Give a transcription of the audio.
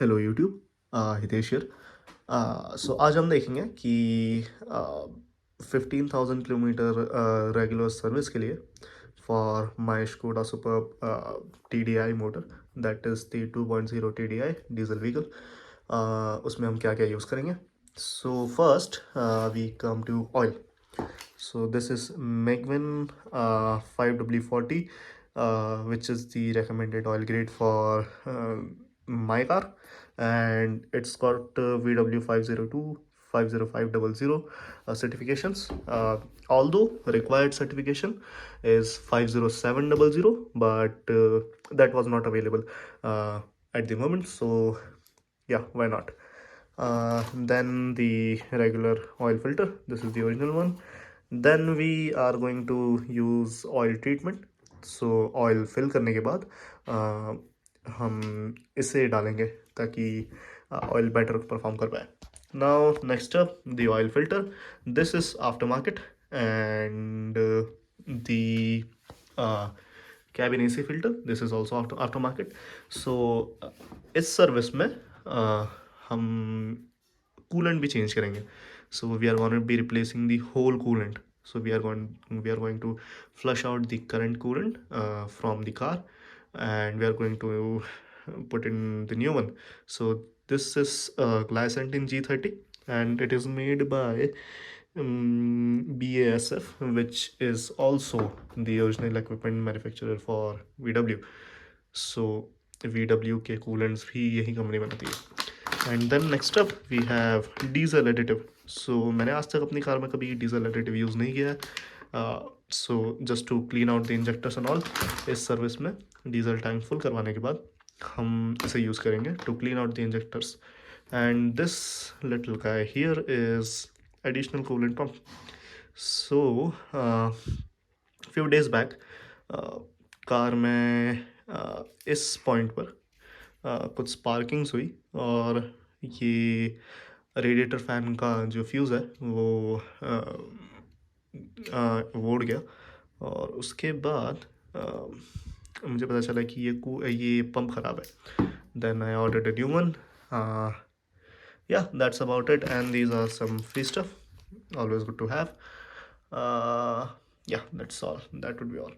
Hello YouTube, Hitesh here. So आज हम देखेंगे कि 15,000 किलोमीटर रेगुलर सर्विस के लिए for my Skoda Superb TDI motor, that is the 2.0 TDI diesel vehicle. उसमें हम क्या क्या यूज़ करेंगे। So first we come to oil. So this is Megvin 5W40, which is the recommended oil grade for my car, and it's got VW 502 50500 certifications. Although required certification is 50700, but that was not available at the moment, so yeah, why not. Then the regular oil filter, this is the original one. Then we are going to use oil treatment. So oil fill करने के बाद हम इसे डालेंगे ताकि oil better perform कर पाए. Now next up, the oil filter. This is aftermarket, and the cabin AC filter, this is also aftermarket. So इस सर्विस में हम कूलेंट भी चेंज करेंगे. So we are going to be replacing the whole coolant. So we are going to flush out the current coolant from the car, and we are going to put in the new one. So this is Glycentine G30, and it is made by BASF, which is also the original equipment manufacturer for VW. So VW के coolants भी यही company बनाती है. And then next up we have diesel additive. So मैंने आज तक अपनी car में कभी डीजल एडिटिव यूज़ नहीं किया है. So just to clean out the injectors and all, इस सर्विस में डीजल टैंक फुल करवाने के बाद हम इसे यूज़ करेंगे to clean out the injectors. And this little guy here is additional coolant pump. So few days back car में इस पॉइंट पर कुछ स्पार्किंग्स हुई, और ये रेडिएटर फैन का जो फ्यूज़ है वो उड़ गया. और उसके बाद मुझे पता चला कि ये पंप ख़राब है. Then I ordered a new one. Yeah, that's about it, and these are some free stuff, always good to have. Yeah, that's all. That would be all.